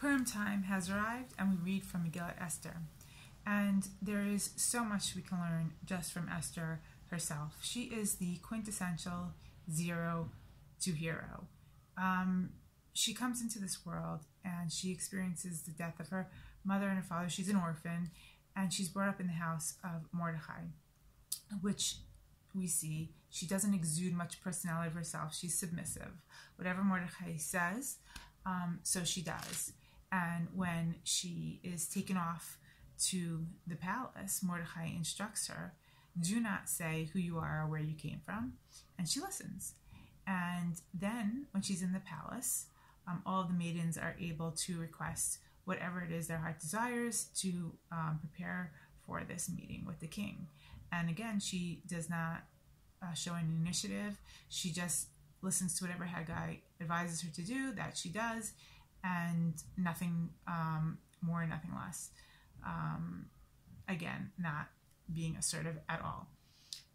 Purim time has arrived, and we read from Megillat Esther. And there is so much we can learn just from Esther herself. She is the quintessential zero to hero. She comes into this world and she experiences the death of her mother and her father. She's an orphan, and she's brought up in the house of Mordechai, which we see she doesn't exude much personality of herself. She's submissive. Whatever Mordechai says, so she does. And when she is taken off to the palace, Mordechai instructs her, do not say who you are or where you came from. And she listens. And then when she's in the palace, all of the maidens are able to request whatever it is their heart desires to prepare for this meeting with the king. And again, she does not show any initiative. She just listens to whatever Haggai advises her to do, that she does, and nothing more, nothing less. Again, not being assertive at all.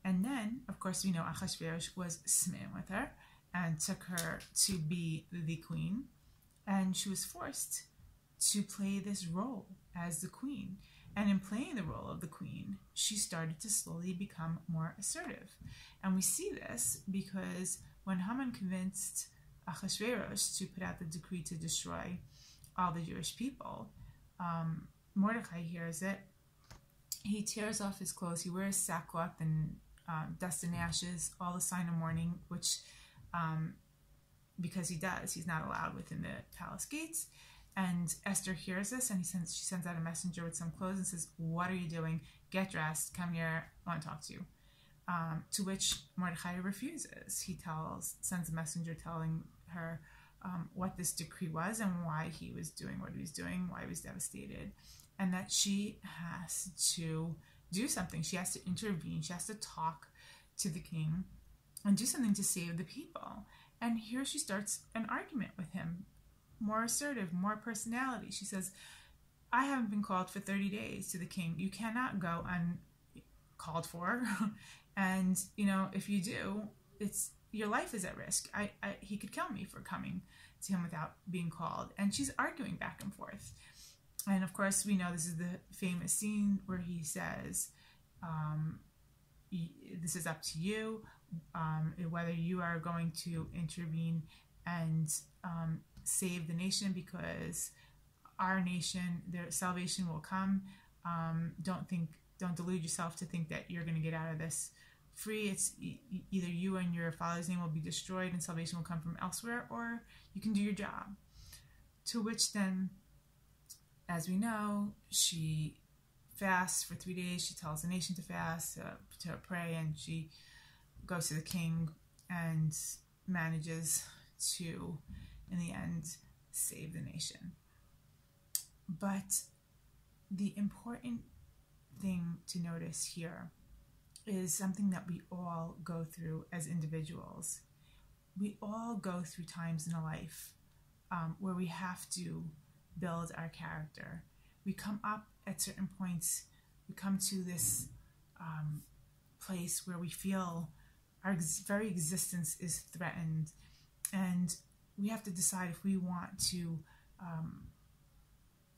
And then, of course, we know Achashverosh was smitten with her and took her to be the queen. And she was forced to play this role as the queen. And in playing the role of the queen, she started to slowly become more assertive. And we see this because when Haman convinced Achashverosh to put out the decree to destroy all the Jewish people, Mordechai hears it. He tears off his clothes. He wears sackcloth and dust and ashes, all the sign of mourning, which, because he does, he's not allowed within the palace gates. And Esther hears this, and she sends out a messenger with some clothes and says, what are you doing? Get dressed. Come here. I want to talk to you. To which Mordechai refuses. He sends a messenger telling her what this decree was and why he was doing what he was doing, why he was devastated, and that she has to do something. She has to intervene. She has to talk to the king and do something to save the people. And here she starts an argument with him. More assertive, more personality. She says, I haven't been called for 30 days to the king. You cannot go uncalled for. And, if you do, your life is at risk. He could kill me for coming to him without being called. And she's arguing back and forth. And of course, we know this is the famous scene where he says, this is up to you, whether you are going to intervene and save the nation, because our nation, their salvation will come. Don't delude yourself to think that you're going to get out of this free. It's either you and your father's name will be destroyed and salvation will come from elsewhere, or you can do your job. To which then, as we know, she fasts for 3 days. She tells the nation to fast, to pray, and she goes to the king and manages to, in the end, save the nation. But the important thing to notice here is something that we all go through as individuals. We all go through times in a life where we have to build our character. We come up at certain points, we come to this place where we feel our very existence is threatened, and we have to decide if we want to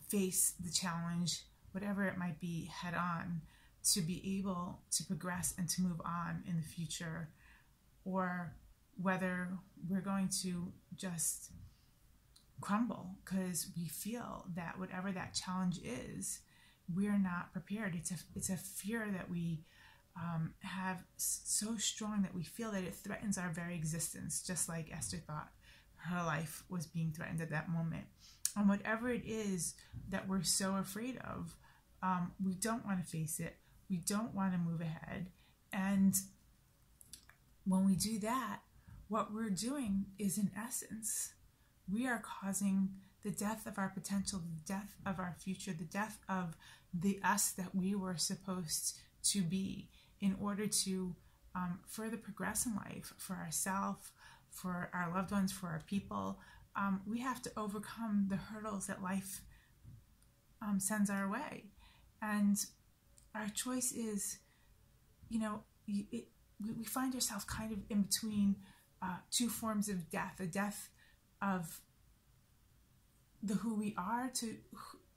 face the challenge, whatever it might be, head on, to be able to progress and to move on in the future, or whether we're going to just crumble because we feel that whatever that challenge is, we're not prepared. It's a fear that we have so strong that we feel that it threatens our very existence, just like Esther thought her life was being threatened at that moment. And whatever it is that we're so afraid of, we don't want to face it. We don't want to move ahead. And when we do that, what we're doing is, in essence, we are causing the death of our potential, the death of our future, the death of the us that we were supposed to be, in order to further progress in life for ourselves, for our loved ones, for our people. We have to overcome the hurdles that life sends our way. And our choice is, we find ourselves kind of in between two forms of death, a death of the who we are to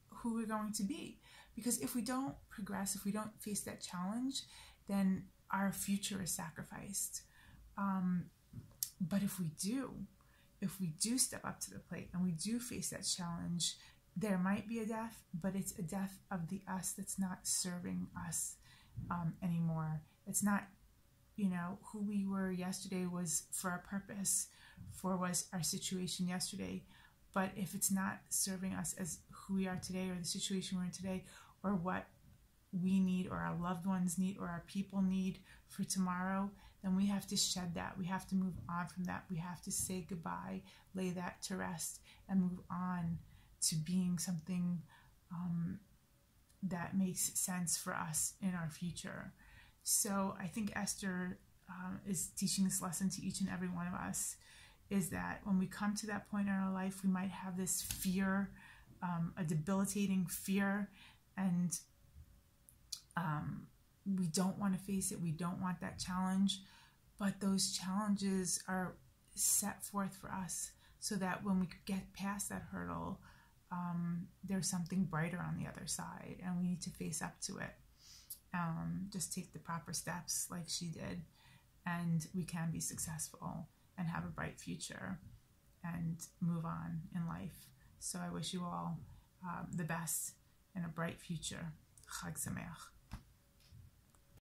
who we're going to be. Because if we don't progress, if we don't face that challenge, then our future is sacrificed. But if we do step up to the plate and we do face that challenge, there might be a death, but it's a death of the us that's not serving us anymore. It's not, who we were yesterday was for a purpose, was our situation yesterday. But if it's not serving us as who we are today, or the situation we're in today, or what we need, or our loved ones need, or our people need for tomorrow, then we have to shed that. We have to move on from that. We have to say goodbye, lay that to rest, and move on to being something that makes sense for us in our future. So I think Esther is teaching this lesson to each and every one of us, is that when we come to that point in our life, we might have this fear, a debilitating fear, and we don't want to face it. We don't want that challenge, but those challenges are set forth for us so that when we get past that hurdle, there's something brighter on the other side, and we need to face up to it. Just take the proper steps like she did, and we can be successful and have a bright future and move on in life. So I wish you all the best and a bright future. Chag Sameach.